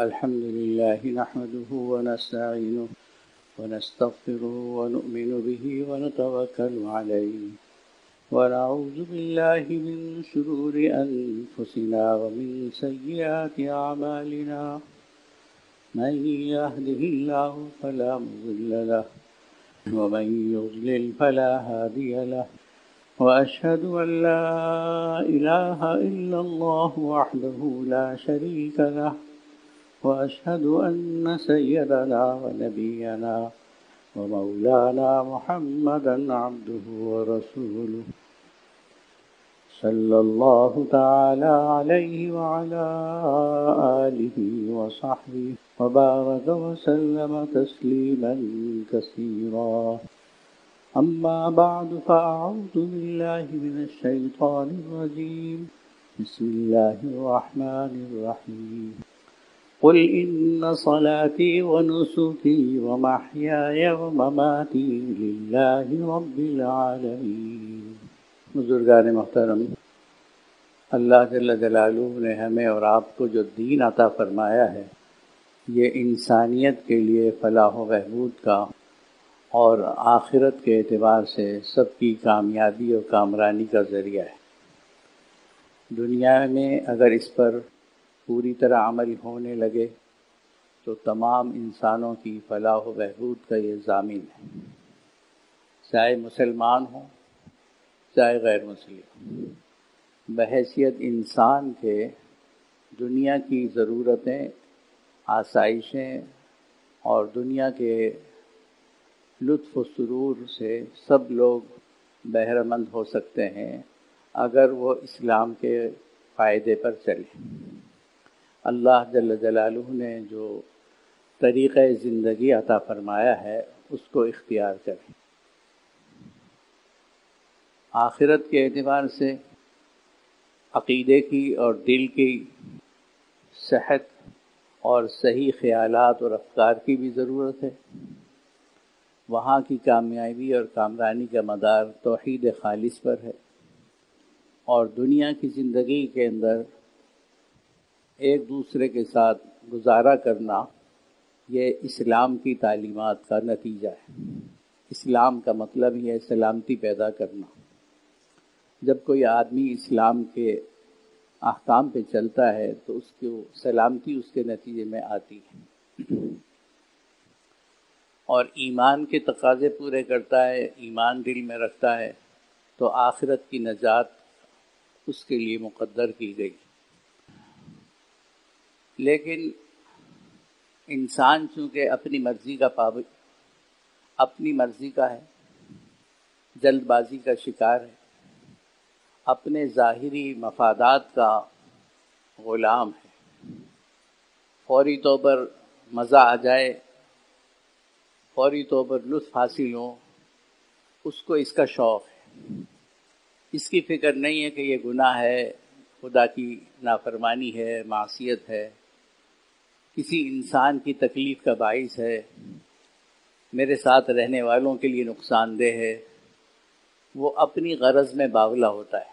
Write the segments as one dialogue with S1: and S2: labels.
S1: الحمد لله نحمده ونستعينه ونستغفره ونؤمن به ونتوكل عليه ونعوذ بالله من شرور أنفسنا ومن سيئات أعمالنا من يهده الله فلا مضل له ومن يضلل فلا هادي له وأشهد أن لا إله إلا الله وحده لا شريك له وأشهد أن سيدنا ونبينا ومولانا محمدا عبده ورسوله صلى الله تعالى عليه وعلى آله وصحبه وبارك وسلم تسليما كثيرا أما بعد فأعوذ بالله من الشيطان الرجيم بسم الله الرحمن الرحيم قل إن صلاتي ونسكي ومحياي ومماتي لله رب العالمين۔ بزرگان محترم، اللہ جل جلالہ نے ہمیں اور آپ کو جو دین عطا فرمایا ہے، یہ انسانیت کے لیے فلاح و بہبود کا اور آخرت کے اعتبار سے سب کی کامیابی اور کامرانی کا ذریعہ ہے۔ دنیا میں اگر اس پر پوری طرح عمل ہونے لگے تو تمام انسانوں کی فلاح و بہبود کا یہ ضامن ہے، چاہے مسلمان ہوں چاہے غیر مسلم۔ بحیثیت انسان کے دنیا کی ضرورتیں، آسائشیں اور دنیا کے لطف و سرور سے سب لوگ بہرہ مند ہو سکتے ہیں اگر وہ اسلام کے فائدے پر چلیں۔ اللہ جل جلالہ نے جو طریقہ زندگی عطا فرمایا ہے اس کو اختیار کریں۔ آخرت کے اعتبار سے عقیدے کی اور دل کی صحت اور صحیح خیالات اور افکار کی بھی ضرورت ہے۔ وہاں کی کامیابی اور کامرانی کا مدار توحید خالص پر ہے، اور دنیا کی زندگی کے اندر ایک دوسرے کے ساتھ گزارا کرنا یہ اسلام کی تعلیمات کا نتیجہ ہے۔ اسلام کا مطلب ہی ہے سلامتی پیدا کرنا۔ جب کوئی آدمی اسلام کے احکام پہ چلتا ہے تو اس کو سلامتی اس کے نتیجے میں آتی ہے، اور ایمان کے تقاضے پورے کرتا ہے، ایمان دل میں رکھتا ہے تو آخرت کی نجات اس کے لیے مقدر کی گئی۔ لیکن انسان چونکہ اپنی مرضی کا ہے، جلد بازی کا شکار ہے، اپنے ظاہری مفادات کا غلام ہے، فوری طور پر مزہ آ جائے، فوری طور پر لطف حاصل ہو، اس کو اس کا شوق ہے۔ اس کی فکر نہیں ہے کہ یہ گناہ ہے، خدا کی نافرمانی ہے، معصیت ہے، کسی انسان کی تکلیف کا باعث ہے، میرے ساتھ رہنے والوں کے لیے نقصان دہ ہے۔ وہ اپنی غرض میں باولا ہوتا ہے۔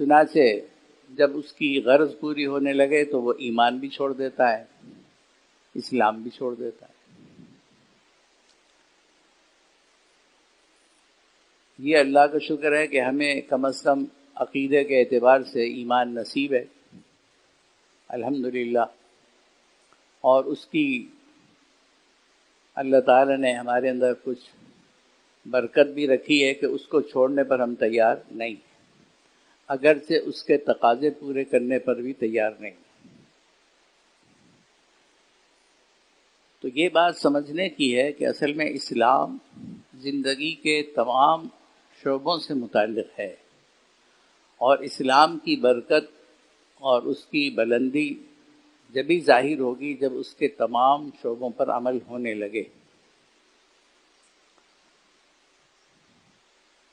S1: چنانچہ جب اس کی غرض پوری ہونے لگے تو وہ ایمان بھی چھوڑ دیتا ہے، اسلام بھی چھوڑ دیتا ہے۔ یہ اللہ کا شکر ہے کہ ہمیں کم از کم عقیدے کے اعتبار سے ایمان نصیب ہے، الحمدللہ، اور اس کی اللہ تعالی نے ہمارے اندر کچھ برکت بھی رکھی ہے کہ اس کو چھوڑنے پر ہم تیار نہیں، اگرچہ اس کے تقاضے پورے کرنے پر بھی تیار نہیں۔ تو یہ بات سمجھنے کی ہے کہ اصل میں اسلام زندگی کے تمام شعبوں سے متعلق ہے، اور اسلام کی برکت اور اس کی بلندی جبھی ظاہر ہوگی جب اس کے تمام شعبوں پر عمل ہونے لگے۔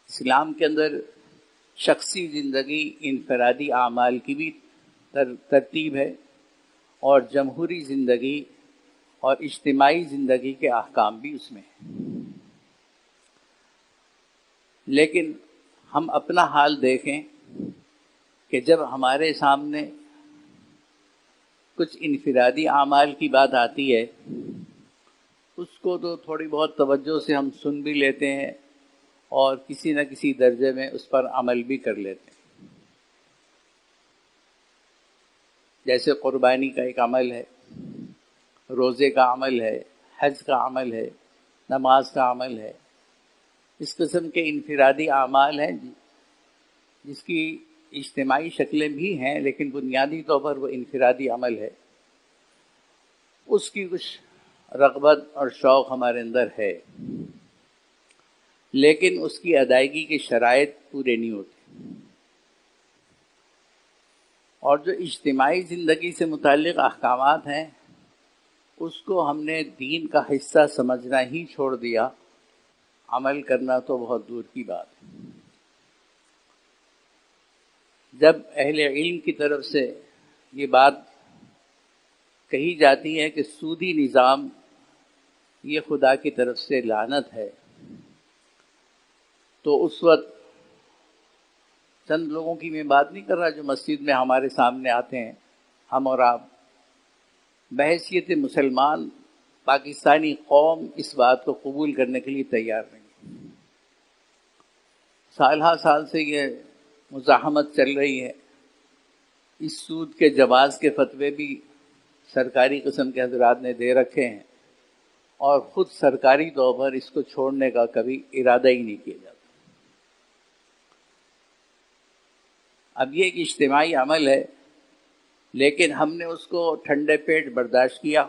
S1: اسلام کے اندر شخصی زندگی، انفرادی اعمال کی بھی ترتیب ہے، اور جمہوری زندگی اور اجتماعی زندگی کے احکام بھی اس میں ہیں۔ لیکن ہم اپنا حال دیکھیں کہ جب ہمارے سامنے کچھ انفرادی اعمال کی بات آتی ہے، اس کو تو تھوڑی بہت توجہ سے ہم سن بھی لیتے ہیں اور کسی نہ کسی درجے میں اس پر عمل بھی کر لیتے ہیں. جیسے قربانی کا ایک عمل ہے، روزے کا عمل ہے، حج کا عمل ہے، نماز کا عمل ہے. اس قسم کے انفرادی اعمال ہیں جس کی اجتماعی شکلیں بھی ہیں، لیکن بنیادی طور پر وہ انفرادی عمل ہے. اس کی کچھ رغبت اور شوق ہمارے اندر ہے، لیکن اس کی ادائیگی کے شرائط پورے نہیں ہوتے. اور جو اجتماعی زندگی سے متعلق احکامات ہیں اس کو ہم نے دین کا حصہ سمجھنا ہی چھوڑ دیا، عمل کرنا تو بہت دور کی بات ہے. جب اہل علم کی طرف سے یہ بات کہی جاتی ہے کہ سودی نظام یہ خدا کی طرف سے لعنت ہے، تو اس وقت چند لوگوں کی میں بات نہیں کر رہا جو مسجد میں ہمارے سامنے آتے ہیں، ہم اور آپ بحیثیت مسلمان پاکستانی قوم اس بات کو قبول کرنے کے لیے تیار نہیں. سال ہا سال سے یہ مزاحمت چل رہی ہے. اس سود کے جواز کے فتوے بھی سرکاری قسم کے حضرات نے دے رکھے ہیں، اور خود سرکاری طور پر اس کو چھوڑنے کا کبھی ارادہ ہی نہیں کیا جاتا. اب یہ ایک اجتماعی عمل ہے، لیکن ہم نے اس کو ٹھنڈے پیٹ برداشت کیا.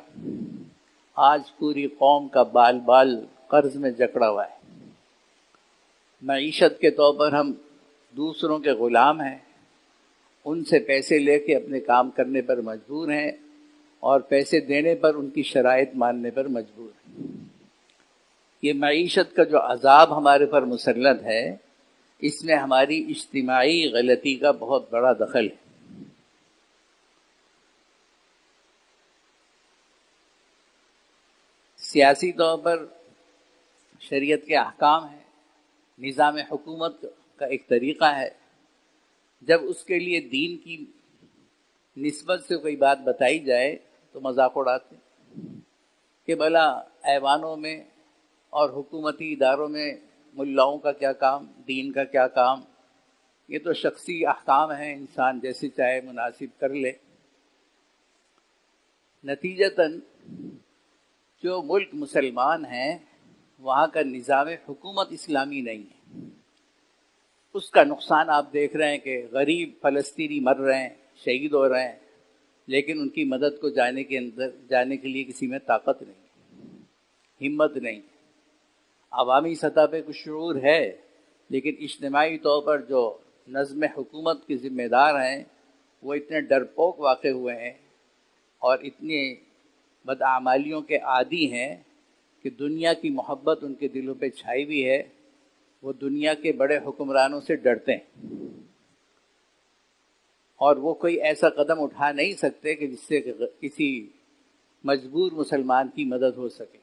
S1: آج پوری قوم کا بال بال قرض میں جکڑا ہوا ہے. معیشت کے طور پر ہم دوسروں کے غلام ہیں، ان سے پیسے لے کے اپنے کام کرنے پر مجبور ہیں، اور پیسے دینے پر ان کی شرائط ماننے پر مجبور ہیں. یہ معیشت کا جو عذاب ہمارے پر مسلط ہے، اس میں ہماری اجتماعی غلطی کا بہت بڑا دخل ہے. سیاسی طور پر شریعت کے احکام ہیں، نظام حکومت کا ایک طریقہ ہے. جب اس کے لیے دین کی نسبت سے کوئی بات بتائی جائے تو مذاق اڑاتے کہ بھلا ایوانوں میں اور حکومتی اداروں میں ملاؤں کا کیا کام، دین کا کیا کام، یہ تو شخصی احکام ہیں، انسان جیسے چاہے مناسب کر لے. نتیجتاً جو ملک مسلمان ہیں وہاں کا نظام حکومت اسلامی نہیں ہے. اس کا نقصان آپ دیکھ رہے ہیں کہ غریب فلسطینی مر رہے ہیں، شہید ہو رہے ہیں، لیکن ان کی مدد کو جانے کے لیے کسی میں طاقت نہیں، ہمت نہیں. عوامی سطح پہ کچھ شعور ہے، لیکن اجتماعی طور پر جو نظم حکومت کے ذمہ دار ہیں وہ اتنے ڈرپوک واقع ہوئے ہیں اور اتنے بدعمالیوں کے عادی ہیں کہ دنیا کی محبت ان کے دلوں پہ چھائی ہوئی ہے. وہ دنیا کے بڑے حکمرانوں سے ڈرتے ہیں، اور وہ کوئی ایسا قدم اٹھا نہیں سکتے کہ جس سے کسی مجبور مسلمان کی مدد ہو سکے.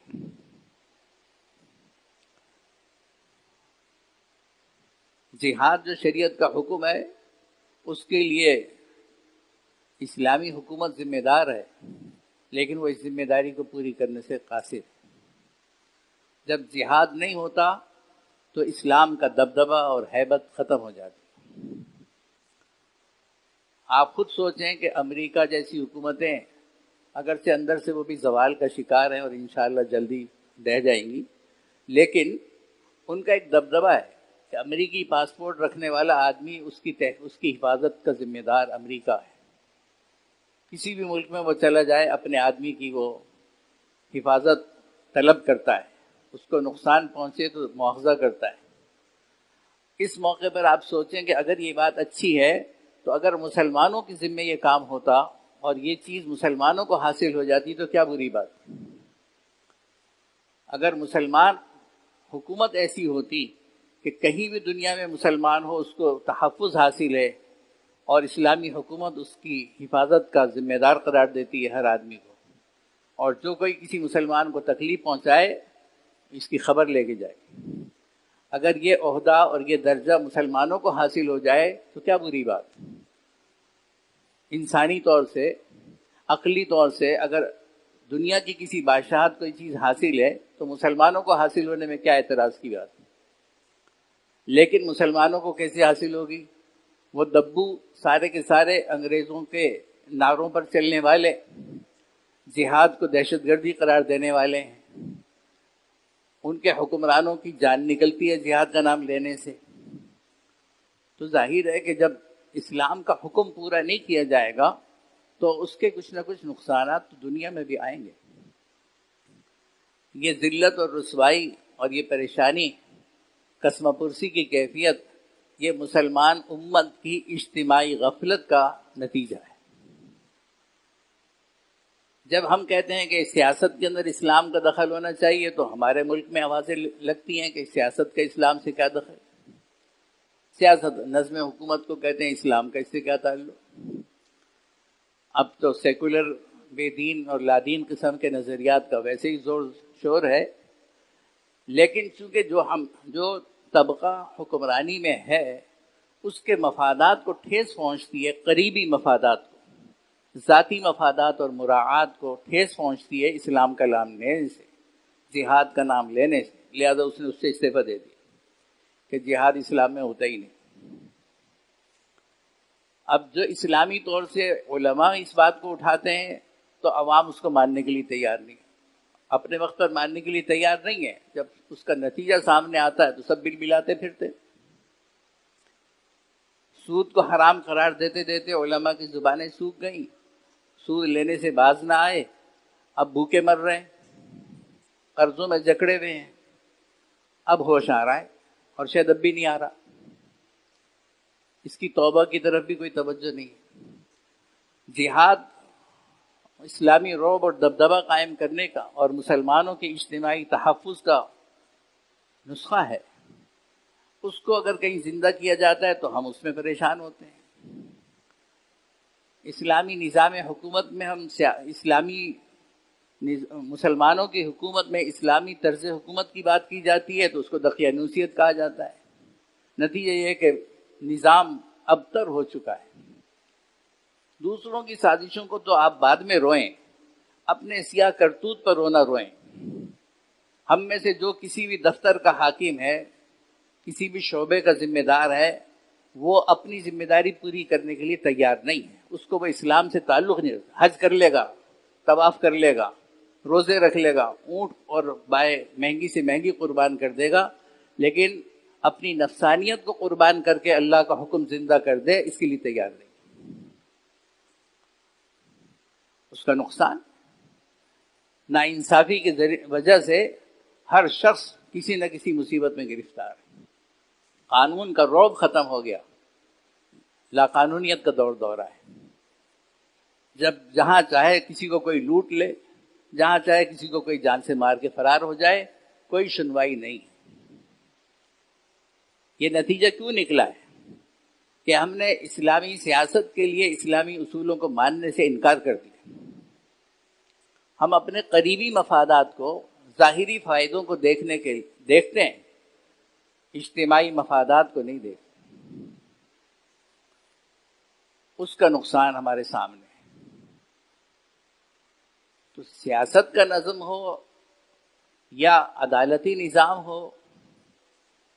S1: جہاد جو شریعت کا حکم ہے اس کے لیے اسلامی حکومت ذمہ دار ہے، لیکن وہ اس ذمہ داری کو پوری کرنے سے قاصر ہے. جب جہاد نہیں ہوتا تو اسلام کا دبدبہ اور ہیبت ختم ہو جاتی. آپ خود سوچیں کہ امریکہ جیسی حکومتیں اگرچہ اندر سے وہ بھی زوال کا شکار ہیں اور انشاءاللہ جلدی رہ جائیں گی، لیکن ان کا ایک دبدبہ ہے کہ امریکی پاسپورٹ رکھنے والا آدمی اس کی حفاظت کا ذمہ دار امریکہ ہے. کسی بھی ملک میں وہ چلا جائے اپنے آدمی کی وہ حفاظت طلب کرتا ہے، اس کو نقصان پہنچے تو مواخذہ کرتا ہے. اس موقع پر آپ سوچیں کہ اگر یہ بات اچھی ہے تو اگر مسلمانوں کے ذمہ یہ کام ہوتا اور یہ چیز مسلمانوں کو حاصل ہو جاتی تو کیا بری بات. اگر مسلمان حکومت ایسی ہوتی کہ کہیں بھی دنیا میں مسلمان ہو اس کو تحفظ حاصل ہے اور اسلامی حکومت اس کی حفاظت کا ذمہ دار قرار دیتی ہے ہر آدمی کو، اور جو کوئی کسی مسلمان کو تکلیف پہنچائے اس کی خبر لے کے جائے، اگر یہ عہدہ اور یہ درجہ مسلمانوں کو حاصل ہو جائے تو کیا بری بات. انسانی طور سے عقلی طور سے اگر دنیا کی کسی بادشاہت کوئی چیز حاصل ہے تو مسلمانوں کو حاصل ہونے میں کیا اعتراض کی بات ہے؟ لیکن مسلمانوں کو کیسے حاصل ہوگی؟ وہ دبو سارے کے سارے انگریزوں کے نعروں پر چلنے والے، جہاد کو دہشت گردی قرار دینے والے ہیں، ان کے حکمرانوں کی جان نکلتی ہے جہاد کا نام لینے سے۔ تو ظاہر ہے کہ جب اسلام کا حکم پورا نہیں کیا جائے گا تو اس کے کچھ نہ کچھ نقصانات تو دنیا میں بھی آئیں گے۔ یہ ذلت اور رسوائی اور یہ پریشانی، قسمہ پرسی کی کیفیت، یہ مسلمان امت کی اجتماعی غفلت کا نتیجہ ہے۔ جب ہم کہتے ہیں کہ سیاست کے اندر اسلام کا دخل ہونا چاہیے تو ہمارے ملک میں آوازیں لگتی ہیں کہ سیاست کا اسلام سے کیا دخل؟ سیاست نظم حکومت کو کہتے ہیں، اسلام کا اس سے کیا تعلق؟ اب تو سیکولر بے دین اور لادین قسم کے نظریات کا ویسے ہی زور شور ہے، لیکن چونکہ جو طبقہ حکمرانی میں ہے اس کے مفادات کو ٹھیس پہنچتی ہے، قریبی مفادات کو، ذاتی مفادات اور مراعات کو ٹھیس پہنچتی ہے اسلام کا نام لینے سے، جہاد کا نام لینے سے، لہذا اس نے اس سے استعفیٰ دے دیا کہ جہاد اسلام میں ہوتا ہی نہیں۔ اب جو اسلامی طور سے علماء اس بات کو اٹھاتے ہیں تو عوام اس کو ماننے کے لیے تیار نہیں، اپنے وقت پر ماننے کے لیے تیار نہیں ہے۔ جب اس کا نتیجہ سامنے آتا ہے تو سب بل بلاتے پھرتے۔ سود کو حرام قرار دیتے دیتے علماء کی زبانیں سوکھ گئیں، سود لینے سے باز نہ آئے، اب بھوکے مر رہے ہیں، قرضوں میں جکڑے ہوئے ہیں، اب ہوش آ رہا ہے اور شاید اب بھی نہیں آ رہا۔ اس کی توبہ کی طرف بھی کوئی توجہ نہیں ہے۔ جہاد اسلامی رعب اور دبدبہ قائم کرنے کا اور مسلمانوں کے اجتماعی تحفظ کا نسخہ ہے، اس کو اگر کہیں زندہ کیا جاتا ہے تو ہم اس میں پریشان ہوتے ہیں۔ اسلامی نظام حکومت میں ہم مسلمانوں کی حکومت میں اسلامی طرز حکومت کی بات کی جاتی ہے تو اس کو دقیانوسیت کہا جاتا ہے۔ نتیجہ یہ ہے کہ نظام ابتر ہو چکا ہے۔ دوسروں کی سازشوں کو تو آپ بعد میں روئیں، اپنے سیاہ کرتوت پر رونا روئیں۔ ہم میں سے جو کسی بھی دفتر کا حاکم ہے، کسی بھی شعبے کا ذمہ دار ہے، وہ اپنی ذمہ داری پوری کرنے کے لیے تیار نہیں ہے۔ اس کو وہ اسلام سے تعلق نہیں رکھتا۔ حج کر لے گا، طواف کر لے گا، روزے رکھ لے گا، اونٹ اور بائے مہنگی سے مہنگی قربان کر دے گا، لیکن اپنی نفسانیت کو قربان کر کے اللہ کا حکم زندہ کر دے، اس کے لیے تیار نہیں۔ اس کا نقصان، ناانصافی کی وجہ سے ہر شخص کسی نہ کسی مصیبت میں گرفتار ہے۔ قانون کا رعب ختم ہو گیا، لا قانونیت کا دورہ ہے۔ جب جہاں چاہے کسی کو کوئی لوٹ لے، جہاں چاہے کسی کو کوئی جان سے مار کے فرار ہو جائے، کوئی سنوائی نہیں۔ یہ نتیجہ کیوں نکلا ہے کہ ہم نے اسلامی سیاست کے لیے اسلامی اصولوں کو ماننے سے انکار کر دیا۔ ہم اپنے قریبی مفادات کو، ظاہری فائدوں کو دیکھتے ہیں، اجتماعی مفادات کو نہیں دیکھتے۔ اس کا نقصان ہمارے سامنے ہے۔ تو سیاست کا نظم ہو یا عدالتی نظام ہو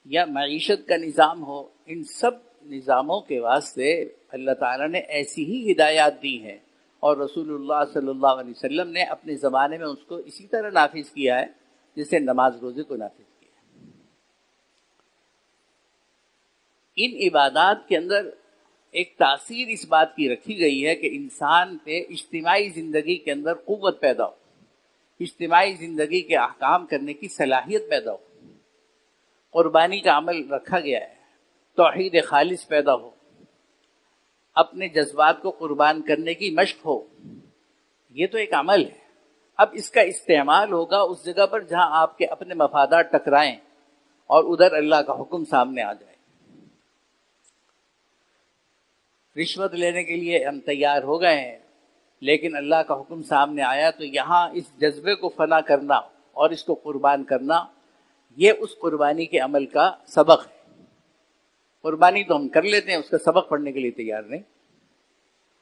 S1: یا معیشت کا نظام ہو، ان سب نظاموں کے واسطے اللہ تعالیٰ نے ایسی ہی ہدایات دی ہیں، اور رسول اللہ صلی اللہ علیہ وسلم نے اپنے زمانے میں اس کو اسی طرح نافذ کیا ہے جیسے نماز روزے کو نافذ کیا ہے۔ ان عبادات کے اندر ایک تاثیر اس بات کی رکھی گئی ہے کہ انسان پہ اجتماعی زندگی کے اندر قوت پیدا ہو، اجتماعی زندگی کے احکام کرنے کی صلاحیت پیدا ہو، قربانی کا عمل رکھا گیا ہے، توحید خالص پیدا ہو، اپنے جذبات کو قربان کرنے کی مشق ہو۔ یہ تو ایک عمل ہے۔ اب اس کا استعمال ہوگا اس جگہ پر جہاں آپ کے اپنے مفادات ٹکرائیں اور ادھر اللہ کا حکم سامنے آ جائے۔ رشوت لینے کے لیے ہم تیار ہو گئے ہیں، لیکن اللہ کا حکم سامنے آیا تو یہاں اس جذبے کو فنا کرنا اور اس کو قربان کرنا، یہ اس قربانی کے عمل کا سبق ہے۔ قربانی تو ہم کر لیتے ہیں، اس کا سبق پڑھنے کے لیے تیار نہیں۔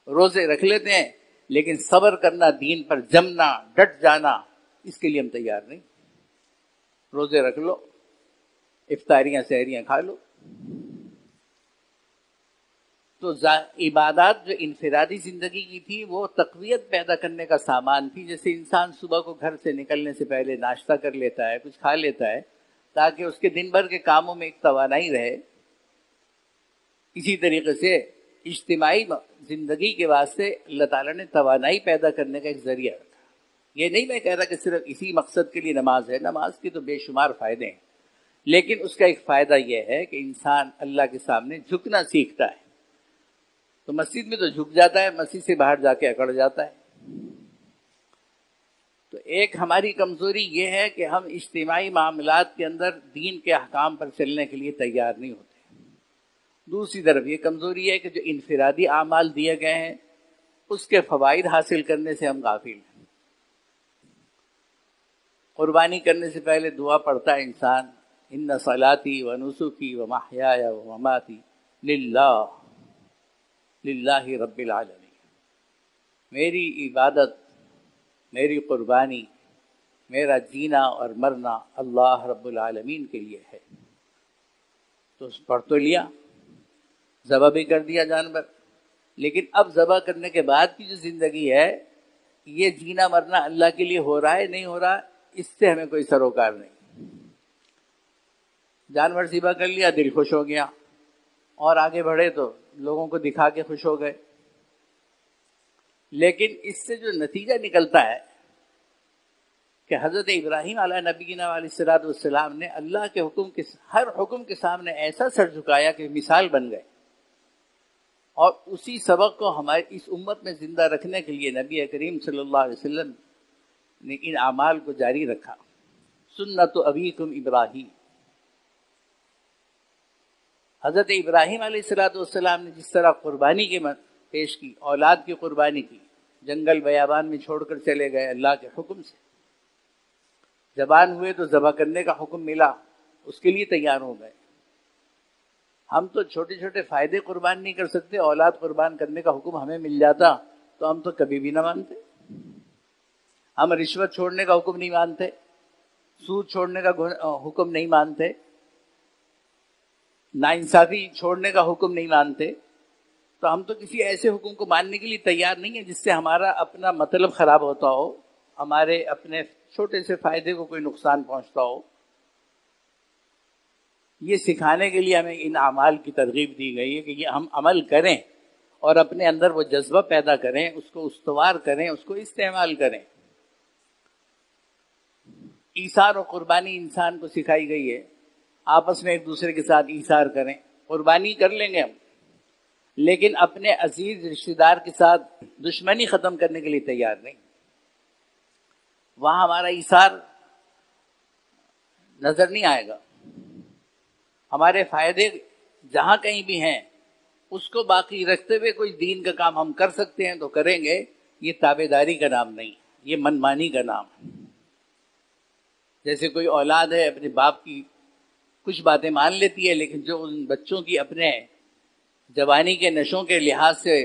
S1: روزے رکھ لیتے ہیں، لیکن صبر کرنا، دین پر جمنا، ڈٹ جانا، اس کے لیے ہم تیار نہیں۔ روزے رکھ لو، افطاریاں سحریاں کھا لو۔ تو عبادات جو انفرادی زندگی کی تھی وہ تقویت پیدا کرنے کا سامان تھی۔ جیسے انسان صبح کو گھر سے نکلنے سے پہلے ناشتہ کر لیتا ہے، کچھ کھا لیتا ہے تاکہ اس کے دن بھر کے کاموں میں ایک توانائی رہے، اسی طریقے سے اجتماعی زندگی کے واسطے اللہ تعالیٰ نے توانائی پیدا کرنے کا ایک ذریعہ رکھا۔ یہ نہیں میں کہہ رہا کہ صرف اسی مقصد کے لیے نماز ہے، نماز کے تو بے شمار فائدے ہیں، لیکن اس کا ایک فائدہ یہ ہے کہ انسان اللہ کے سامنے جھکنا سیکھتا ہے۔ تو مسجد میں تو جھک جاتا ہے، مسجد سے باہر جا کے اکڑ جاتا ہے۔ تو ایک ہماری کمزوری یہ ہے کہ ہم اجتماعی معاملات کے اندر دین کے احکام پر چلنے کے لیے تیار نہیں ہوتے۔ دوسری طرف یہ کمزوری ہے کہ جو انفرادی اعمال دیے گئے ہیں اس کے فوائد حاصل کرنے سے ہم غافل ہیں۔ قربانی کرنے سے پہلے دعا پڑھتا ہے انسان، ان صلاتی و نسکی و محیای و مماتی للہ رب العالمین، میری عبادت، میری قربانی، میرا جینا اور مرنا اللہ رب العالمین کے لیے ہے۔ تو پڑھ تو لیا، ذبح بھی کر دیا جانور، لیکن اب ذبح کرنے کے بعد کی جو زندگی ہے یہ جینا مرنا اللہ کے لیے ہو رہا ہے نہیں ہو رہا، اس سے ہمیں کوئی سروکار نہیں۔ جانور ذبح کر لیا، دل خوش ہو گیا، اور آگے بڑھے تو لوگوں کو دکھا کے خوش ہو گئے، لیکن اس سے جو نتیجہ نکلتا ہے کہ حضرت ابراہیم علیہ نبینا علیہ الصلوۃ والسلام نے اللہ کے ہر حکم کے سامنے ایسا سر جھکایا کہ مثال بن گئے، اور اسی سبق کو ہماری اس امت میں زندہ رکھنے کے لیے نبی کریم صلی اللہ علیہ وسلم نے ان اعمال کو جاری رکھا۔ سنت ابیکم ابراہیم، حضرت ابراہیم علیہ الصلوۃ والسلام نے جس طرح قربانی کے پیش کی، اولاد کی قربانی کی، جنگل بیابان میں چھوڑ کر چلے گئے اللہ کے حکم سے، جوان ہوئے تو ذبح کرنے کا حکم ملا، اس کے لیے تیار ہو گئے۔ ہم تو چھوٹے چھوٹے فائدے قربان نہیں کر سکتے، اولاد قربان کرنے کا حکم ہمیں مل جاتا تو ہم تو کبھی بھی نہ مانتے۔ ہم رشوت چھوڑنے کا حکم نہیں مانتے، سود چھوڑنے کا حکم نہیں مانتے، ناانصافی چھوڑنے کا حکم نہیں مانتے، تو ہم تو کسی ایسے حکم کو ماننے کے لیے تیار نہیں ہیں جس سے ہمارا اپنا مطلب خراب ہوتا ہو، ہمارے اپنے چھوٹے سے فائدے کو کوئی نقصان پہنچتا ہو۔ یہ سکھانے کے لیے ہمیں ان اعمال کی ترغیب دی گئی ہے کہ یہ ہم عمل کریں اور اپنے اندر وہ جذبہ پیدا کریں، اس کو استوار کریں، اس کو استعمال کریں۔ ایثار و قربانی انسان کو سکھائی گئی ہے، آپس میں ایک دوسرے کے ساتھ ایثار کریں، قربانی کر لیں گے ہم، لیکن اپنے عزیز رشتہ دار کے ساتھ دشمنی ختم کرنے کے لیے تیار نہیں۔ وہاں ہمارا ایثار نظر نہیں آئے گا، ہمارے فائدے جہاں کہیں بھی ہیں اس کو باقی رکھتے ہوئے کوئی دین کا کام ہم کر سکتے ہیں تو کریں گے، یہ تابع داری کا نام نہیں، یہ منمانی کا نام ہے۔ جیسے کوئی اولاد ہے اپنے باپ کی کچھ باتیں مان لیتی ہے، لیکن جو ان بچوں کی اپنے جوانی کے نشوں کے لحاظ سے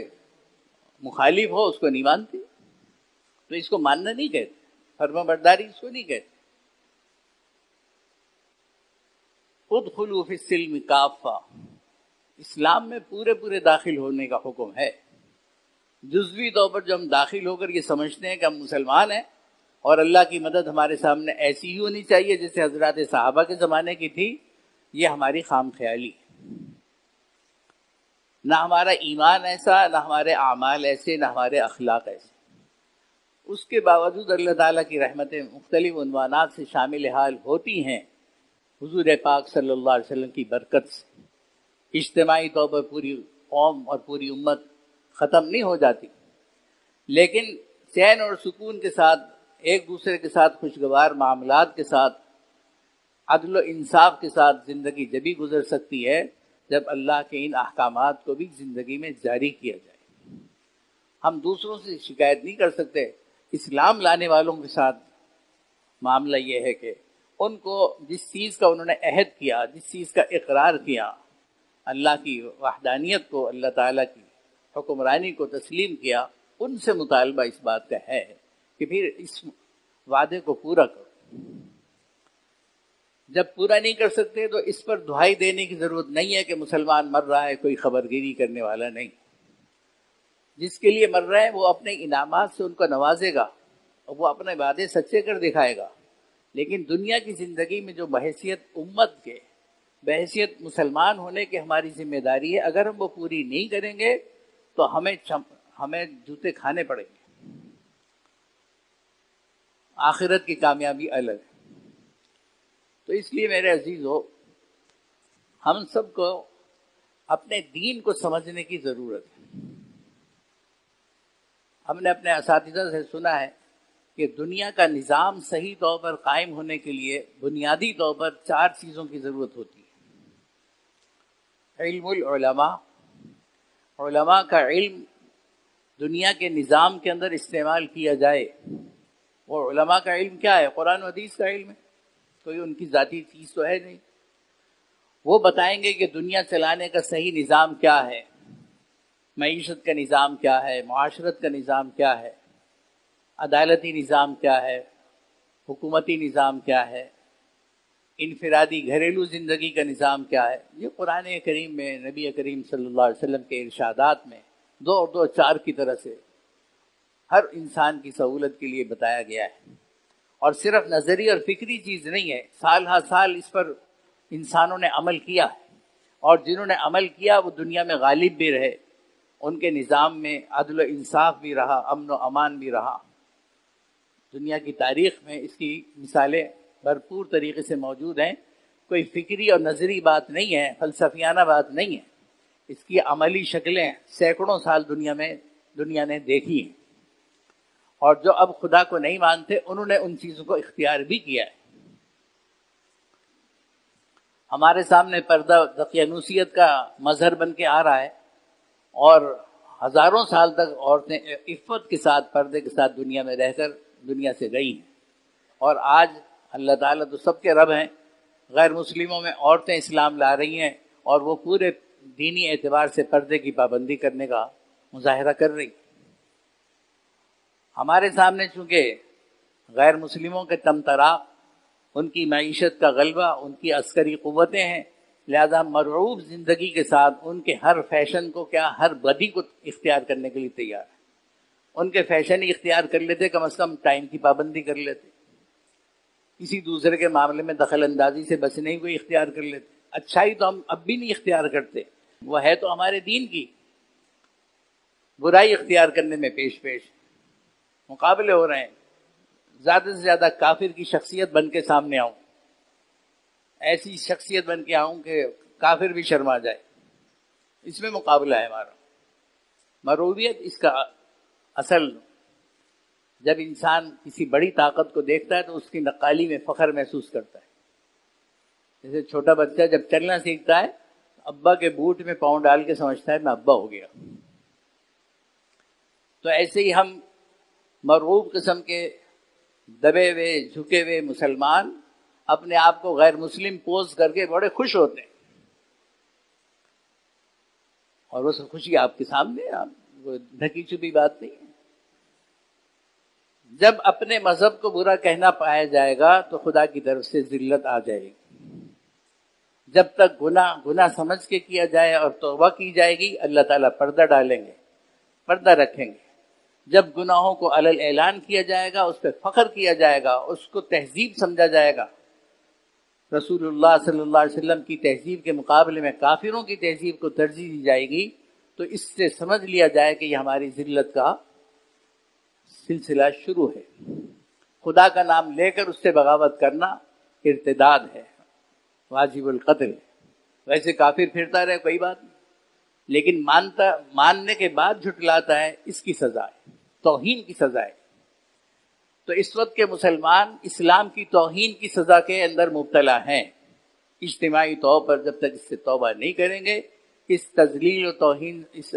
S1: مخالف ہو اس کو نہیں مانتی، تو اس کو ماننا نہیں کہتے، فرما برداری اس کو نہیں کہتے۔ ادخلوا فی السلم کافہ، اسلام میں پورے داخل ہونے کا حکم ہے۔ جزوی طور پر جو ہم داخل ہو کر یہ سمجھتے ہیں کہ ہم مسلمان ہیں اور اللہ کی مدد ہمارے سامنے ایسی ہی ہونی چاہیے جیسے حضرات صحابہ کے زمانے کی تھی، یہ ہماری خام خیالی ہے۔ نہ ہمارا ایمان ایسا، نہ ہمارے اعمال ایسے، نہ ہمارے اخلاق ایسے۔ اس کے باوجود اللہ تعالیٰ کی رحمتیں مختلف عنوانات سے شامل حال ہوتی ہیں۔ حضور پاک صلی اللہ علیہ وسلم کی برکت سے اجتماعی طور پر پوری قوم اور پوری امت ختم نہیں ہو جاتی، لیکن چین اور سکون کے ساتھ، ایک دوسرے کے ساتھ خوشگوار معاملات کے ساتھ، عدل و انصاف کے ساتھ زندگی جبھی گزر سکتی ہے جب اللہ کے ان احکامات کو بھی زندگی میں جاری کیا جائے۔ ہم دوسروں سے شکایت نہیں کر سکتے۔ اسلام لانے والوں کے ساتھ معاملہ یہ ہے کہ ان کو جس چیز کا انہوں نے عہد کیا، جس چیز کا اقرار کیا، اللہ کی وحدانیت کو، اللہ تعالیٰ کی حکمرانی کو تسلیم کیا، ان سے مطالبہ اس بات کا ہے کہ پھر اس وعدے کو پورا کرو. جب پورا نہیں کر سکتے تو اس پر دہائی دینے کی ضرورت نہیں ہے کہ مسلمان مر رہا ہے، کوئی خبرگیری کرنے والا نہیں. جس کے لیے مر رہا ہے وہ اپنے انعامات سے ان کو نوازے گا اور وہ اپنے وعدے سچے کر دکھائے گا. لیکن دنیا کی زندگی میں جو بحیثیت امت کے، بحیثیت مسلمان ہونے کی ہماری ذمہ داری ہے، اگر ہم وہ پوری نہیں کریں گے تو ہمیں جوتے کھانے پڑیں گے. آخرت کی کامیابی الگ ہے. تو اس لیے میرے عزیزو، ہم سب کو اپنے دین کو سمجھنے کی ضرورت ہے. ہم نے اپنے اساتذہ سے سنا ہے کہ دنیا کا نظام صحیح طور پر قائم ہونے کے لیے بنیادی طور پر 4 چیزوں کی ضرورت ہوتی ہے. علم العلماء، علماء کا علم دنیا کے نظام کے اندر استعمال کیا جائے. اور علماء کا علم کیا ہے؟ قرآن و حدیث کا علم ہے، کوئی ان کی ذاتی چیز تو ہے نہیں. وہ بتائیں گے کہ دنیا چلانے کا صحیح نظام کیا ہے، معیشت کا نظام کیا ہے، معاشرت کا نظام کیا ہے، عدالتی نظام کیا ہے، حکومتی نظام کیا ہے، انفرادی گھریلو زندگی کا نظام کیا ہے. یہ قرآن کریم میں نبی کریم صلی اللہ علیہ وسلم کے ارشادات میں 2 اور 2 4 کی طرح سے ہر انسان کی سہولت کے لیے بتایا گیا ہے. اور صرف نظری اور فکری چیز نہیں ہے، سال ہر سال اس پر انسانوں نے عمل کیا ہے. اور جنہوں نے عمل کیا وہ دنیا میں غالب بھی رہے، ان کے نظام میں عدل و انصاف بھی رہا، امن و امان بھی رہا. دنیا کی تاریخ میں اس کی مثالیں بھرپور طریقے سے موجود ہیں. کوئی فکری اور نظری بات نہیں ہے، فلسفیانہ بات نہیں ہے. اس کی عملی شکلیں سینکڑوں سال دنیا نے دیکھی ہیں. اور جو اب خدا کو نہیں مانتے انہوں نے ان چیزوں کو اختیار بھی کیا ہے. ہمارے سامنے پردہ دقیانوسیت کا مظہر بن کے آ رہا ہے، اور ہزاروں سال تک عورتیں عفت کے ساتھ، پردے کے ساتھ دنیا میں رہ کر دنیا سے گئی ہیں. اور آج اللہ تعالیٰ تو سب کے رب ہیں، غیر مسلموں میں عورتیں اسلام لا رہی ہیں اور وہ پورے دینی اعتبار سے پردے کی پابندی کرنے کا مظاہرہ کر رہی. ہمارے سامنے چونکہ غیر مسلموں کے طمطراق، ان کی معیشت کا غلبہ، ان کی عسکری قوتیں ہیں، لہذا مرعوب زندگی کے ساتھ ان کے ہر فیشن کو، کیا ہر بدی کو اختیار کرنے کے لیے تیار ہے. ان کے فیشن ہی اختیار کر لیتے، کم از کم ٹائم کی پابندی کر لیتے، کسی دوسرے کے معاملے میں دخل اندازی سے بچنے کو اختیار کر لیتے. اچھائی تو ہم اب بھی نہیں اختیار کرتے، وہ ہے تو ہمارے دین کی. برائی اختیار کرنے میں پیش مقابلے ہو رہے ہیں. زیادہ سے زیادہ کافر کی شخصیت بن کے سامنے آؤں، ایسی شخصیت بن کے آؤں کہ کافر بھی شرما جائے. اس میں مقابلہ ہے ہمارا. مروبیت اس کا اصل، جب انسان کسی بڑی طاقت کو دیکھتا ہے تو اس کی نقالی میں فخر محسوس کرتا ہے. جیسے چھوٹا بچہ جب چلنا سیکھتا ہے، ابا کے بوٹ میں پاؤں ڈال کے سمجھتا ہے میں ابا ہو گیا. تو ایسے ہی ہم مرغوب قسم کے دبے ہوئے، جھکے ہوئے مسلمان اپنے آپ کو غیر مسلم پوز کر کے بڑے خوش ہوتے ہیں. اور وہ خوشی آپ کے سامنے، آپ ڈھکی چھپی بات نہیں ہے. جب اپنے مذہب کو برا کہنا پایا جائے گا تو خدا کی طرف سے ذلت آ جائے گی. جب تک گناہ سمجھ کے کیا جائے اور توبہ کی جائے گی، اللہ تعالیٰ پردہ ڈالیں گے، پردہ رکھیں گے. جب گناہوں کو علل اعلان کیا جائے گا، اس پہ فخر کیا جائے گا، اس کو تہذیب سمجھا جائے گا. رسول اللہ صلی اللہ علیہ وسلم کی تہذیب کے مقابلے میں کافروں کی تہذیب کو ترجیح دی جائے گی، تو اس سے سمجھ لیا جائے کہ یہ ہماری ذلت کا سلسلہ شروع ہے. خدا کا نام لے کر اس سے بغاوت کرنا ارتداد ہے، واجب القتل. ویسے کافر پھرتا رہے کوئی بات نہیں، لیکن ماننے کے بعد جھٹلاتا ہے، اس کی سزا ہے، توہین کی سزا ہے. تو اس وقت کے مسلمان اسلام کی توہین کی سزا کے اندر مبتلا ہیں. اجتماعی طور پر جب تک اس سے توبہ نہیں کریں گے، اس تذلیل و توہین، اس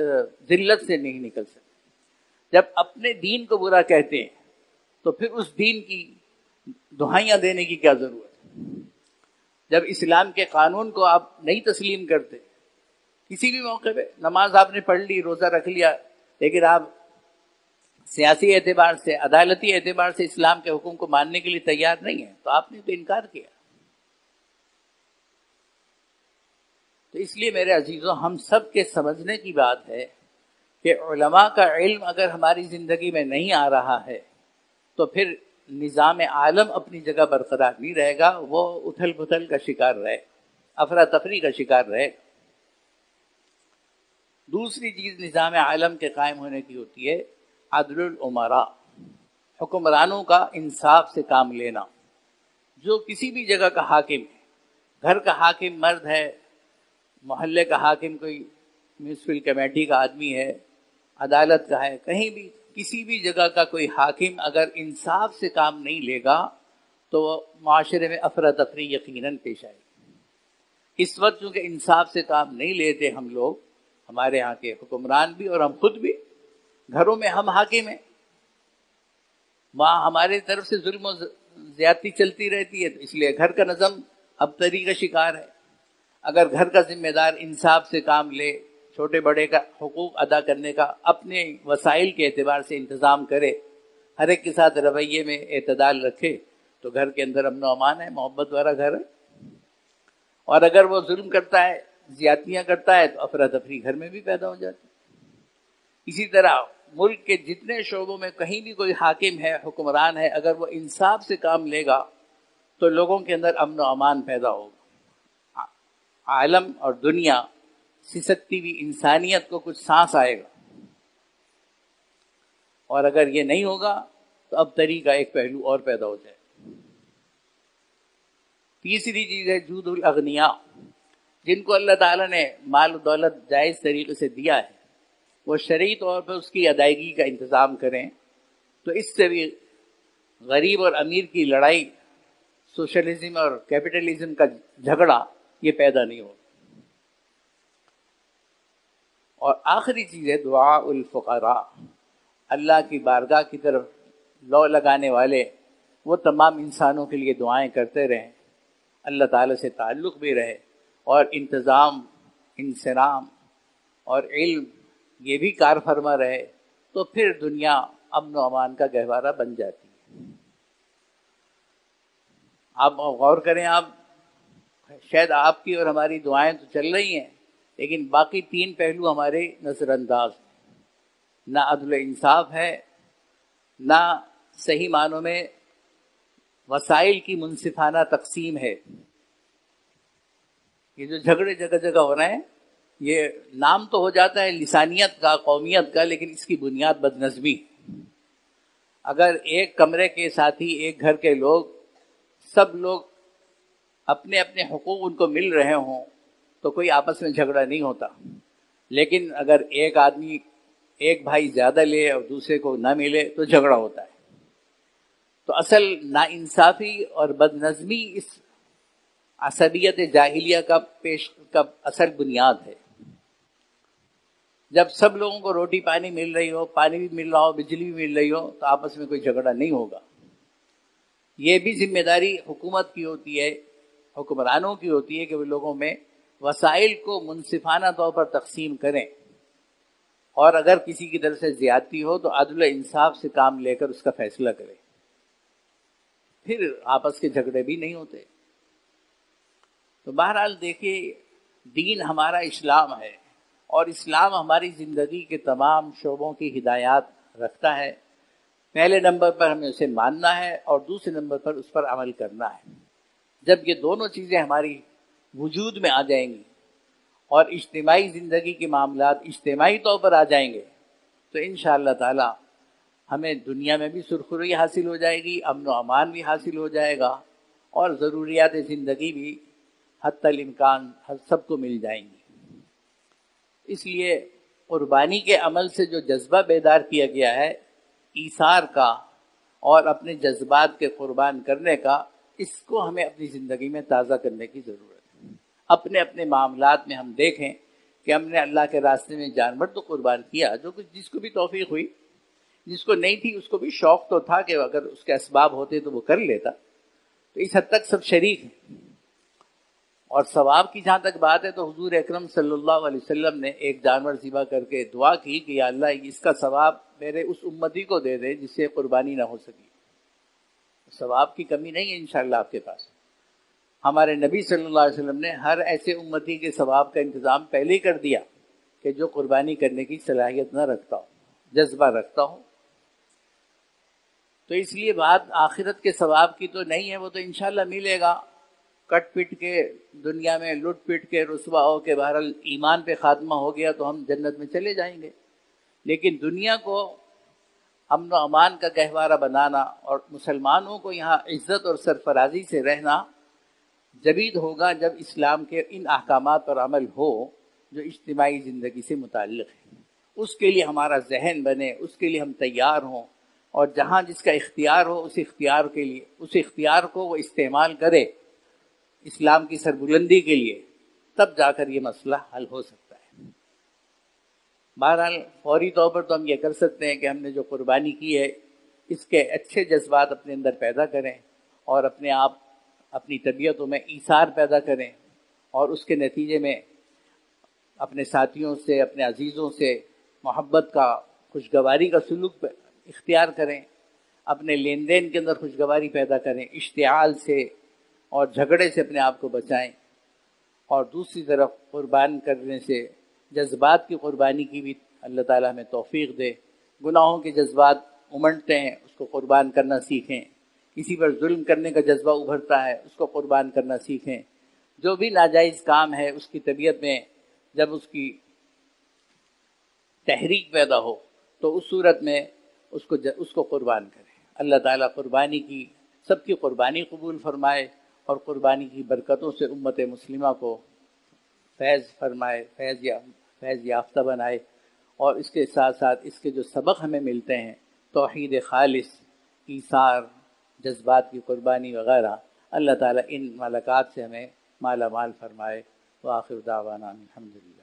S1: ذلت سے نہیں نکل سکتے. جب اپنے دین کو برا کہتے ہیں تو پھر اس دین کی دہائیاں دینے کی کیا ضرورت ہے؟ جب اسلام کے قانون کو آپ نہیں تسلیم کرتے، کسی بھی موقع پہ نماز آپ نے پڑھ لی، روزہ رکھ لیا، لیکن آپ سیاسی اعتبار سے، عدالتی اعتبار سے اسلام کے حکم کو ماننے کے لیے تیار نہیں ہے، تو آپ نے تو انکار کیا۔ تو اس لیے میرے عزیزوں، ہم سب کے سمجھنے کی بات ہے کہ علماء کا علم اگر ہماری زندگی میں نہیں آ رہا ہے تو پھر نظام عالم اپنی جگہ برقرار نہیں رہے گا، وہ اتھل پتھل کا شکار رہے، افراتفری کا شکار رہے۔ دوسری چیز نظام عالم کے قائم ہونے کی ہوتی ہے عدل الامراء، حکمرانوں کا انصاف سے کام لینا۔ جو کسی بھی جگہ کا حاکم ہے، گھر کا حاکم مرد ہے، محلے کا حاکم کوئی میونسپل کمیٹی کا آدمی ہے، عدالت کا ہے، کہیں بھی کسی بھی جگہ کا کوئی حاکم اگر انصاف سے کام نہیں لے گا تو معاشرے میں افراتفری یقیناً پیش آئے گی۔ اس وقت چونکہ انصاف سے کام نہیں لیتے ہم لوگ، ہمارے ہاں کے حکمران بھی اور ہم خود بھی، گھروں میں ہم حاکم ہیں، وہاں ہمارے طرف سے ظلم و زیادتی چلتی رہتی ہے، تو اس لیے گھر کا نظم ابتری کا شکار ہے۔ اگر گھر کا ذمہ دار انصاف سے کام لے، چھوٹے بڑے کا حقوق ادا کرنے کا اپنے وسائل کے اعتبار سے انتظام کرے، ہر ایک کے ساتھ رویے میں اعتدال رکھے، تو گھر کے اندر امن و امان ہے، محبت والا گھر ہے۔ اور اگر وہ ظلم کرتا ہے، زیادتیاں کرتا ہے، تو افراتفری گھر میں بھی پیدا ہو جاتی ہے۔ اسی طرح ملک کے جتنے شعبوں میں کہیں بھی کوئی حاکم ہے، حکمران ہے، اگر وہ انصاف سے کام لے گا تو لوگوں کے اندر امن و امان پیدا ہوگا، عالم اور دنیا سسکتی ہوئی انسانیت کو کچھ سانس آئے گا۔ اور اگر یہ نہیں ہوگا تو ابتری کا ایک پہلو اور پیدا ہو جائے۔ تیسری چیز ہے جود الاغنیاء، جن کو اللہ تعالیٰ نے مال و دولت جائز طریقے سے دیا ہے، وہ شرعی طور پر اس کی ادائیگی کا انتظام کریں، تو اس سے بھی غریب اور امیر کی لڑائی، سوشلزم اور کیپٹلزم کا جھگڑا یہ پیدا نہیں ہوگا۔ اور آخری چیز ہے دعاء الفقراء، اللہ کی بارگاہ کی طرف لو لگانے والے وہ تمام انسانوں کے لیے دعائیں کرتے رہیں، اللہ تعالیٰ سے تعلق بھی رہے، اور انتظام، انصرام اور علم یہ بھی کار فرما رہے، تو پھر دنیا امن و امان کا گہوارہ بن جاتی ہے۔ آپ غور کریں، آپ شاید آپ کی اور ہماری دعائیں تو چل رہی ہیں، لیکن باقی تین پہلو ہمارے نظر انداز ہیں۔ نہ عدل و انصاف ہے، نہ صحیح معنوں میں وسائل کی منصفانہ تقسیم ہے۔ یہ جو جھگڑے جگہ جگہ ہو رہے ہیں، یہ نام تو ہو جاتا ہے لسانیت کا، قومیت کا، لیکن اس کی بنیاد بدنظمی۔ اگر ایک کمرے کے ساتھی، ایک گھر کے لوگ، سب لوگ اپنے اپنے حقوق ان کو مل رہے ہوں تو کوئی آپس میں جھگڑا نہیں ہوتا، لیکن اگر ایک آدمی، ایک بھائی زیادہ لے اور دوسرے کو نہ ملے تو جھگڑا ہوتا ہے۔ تو اصل ناانصافی اور بدنظمی اس عصبیت جاہلیہ کا اصل بنیاد ہے۔ جب سب لوگوں کو روٹی پانی مل رہی ہو، پانی بھی مل رہا ہو، بجلی بھی مل رہی ہو، تو آپس میں کوئی جھگڑا نہیں ہوگا۔ یہ بھی ذمہ داری حکومت کی ہوتی ہے، حکمرانوں کی ہوتی ہے کہ وہ لوگوں میں وسائل کو منصفانہ طور پر تقسیم کریں، اور اگر کسی کی طرف سے زیادتی ہو تو عدل و انصاف سے کام لے کر اس کا فیصلہ کریں، پھر آپس کے جھگڑے بھی نہیں ہوتے۔ تو بہرحال دیکھیے، دین ہمارا اسلام ہے، اور اسلام ہماری زندگی کے تمام شعبوں کی ہدایات رکھتا ہے۔ پہلے نمبر پر ہمیں اسے ماننا ہے، اور دوسرے نمبر پر اس پر عمل کرنا ہے۔ جب یہ دونوں چیزیں ہماری وجود میں آ جائیں گی اور اجتماعی زندگی کے معاملات اجتماعی طور پر آ جائیں گے، تو انشاءاللہ تعالی ہمیں دنیا میں بھی سرخروئی حاصل ہو جائے گی، امن و امان بھی حاصل ہو جائے گا، اور ضروریات زندگی بھی حتی الامکان سب کو مل جائیں گی۔ اس لیے قربانی کے عمل سے جو جذبہ بیدار کیا گیا ہے، ایثار کا اور اپنے جذبات کے قربان کرنے کا، اس کو ہمیں اپنی زندگی میں تازہ کرنے کی ضرورت ہے۔ اپنے اپنے معاملات میں ہم دیکھیں کہ ہم نے اللہ کے راستے میں جانور تو قربان کیا، جو کچھ جس کو بھی توفیق ہوئی، جس کو نہیں تھی اس کو بھی شوق تو تھا کہ اگر اس کے اسباب ہوتے تو وہ کر لیتا، تو اس حد تک سب شریک ہیں۔ اور ثواب کی جہاں تک بات ہے تو حضور اکرم صلی اللہ علیہ وسلم نے ایک جانور ذبح کر کے دعا کی کہ یا اللہ اس کا ثواب میرے اس امتی کو دے دے جس سے قربانی نہ ہو سکی، ثواب کی کمی نہیں ہے انشاءاللہ آپ کے پاس۔ ہمارے نبی صلی اللہ علیہ وسلم نے ہر ایسے امتی کے ثواب کا انتظام پہلے ہی کر دیا کہ جو قربانی کرنے کی صلاحیت نہ رکھتا ہو، جذبہ رکھتا ہو۔ تو اس لیے بات آخرت کے ثواب کی تو نہیں ہے، وہ تو انشاءاللہ ملے گا، کٹ پٹ کے دنیا میں لٹ پٹ کے رسوا ہو کے بہرحال ایمان پہ خاتمہ ہو گیا تو ہم جنت میں چلے جائیں گے۔ لیکن دنیا کو امن و امان کا گہوارہ بنانا اور مسلمانوں کو یہاں عزت اور سرفرازی سے رہنا جدید ہوگا جب اسلام کے ان احکامات پر عمل ہو جو اجتماعی زندگی سے متعلق ہے۔ اس کے لیے ہمارا ذہن بنے، اس کے لیے ہم تیار ہوں، اور جہاں جس کا اختیار ہو اس اختیار کے لیے، اس اختیار کو وہ استعمال کرے اسلام کی سربلندی کے لیے، تب جا کر یہ مسئلہ حل ہو سکتا ہے۔ بہرحال فوری طور پر تو ہم یہ کر سکتے ہیں کہ ہم نے جو قربانی کی ہے اس کے اچھے جذبات اپنے اندر پیدا کریں اور اپنے آپ اپنی طبیعتوں میں ایثار پیدا کریں، اور اس کے نتیجے میں اپنے ساتھیوں سے، اپنے عزیزوں سے محبت کا، خوشگواری کا سلوک اختیار کریں، اپنے لین دین کے اندر خوشگواری پیدا کریں، اشتعال سے اور جھگڑے سے اپنے آپ کو بچائیں، اور دوسری طرف قربان کرنے سے جذبات کی قربانی کی بھی اللہ تعالیٰ ہمیں توفیق دے۔ گناہوں کے جذبات امنڈتے ہیں، اس کو قربان کرنا سیکھیں، کسی پر ظلم کرنے کا جذبہ ابھرتا ہے اس کو قربان کرنا سیکھیں، جو بھی ناجائز کام ہے اس کی طبیعت میں جب اس کی تحریک پیدا ہو تو اس صورت میں اس کو قربان کریں۔ اللہ تعالیٰ قربانی کی، سب کی قربانی قبول فرمائے، اور قربانی کی برکتوں سے امت مسلمہ کو فیض فرمائے، فیض یافتہ بنائے، اور اس کے ساتھ ساتھ اس کے جو سبق ہمیں ملتے ہیں، توحید خالص، ایثار، جذبات کی قربانی وغیرہ، اللہ تعالیٰ ان ملکات سے ہمیں مالا مال فرمائے۔ وآخر دعوانا الحمدللہ۔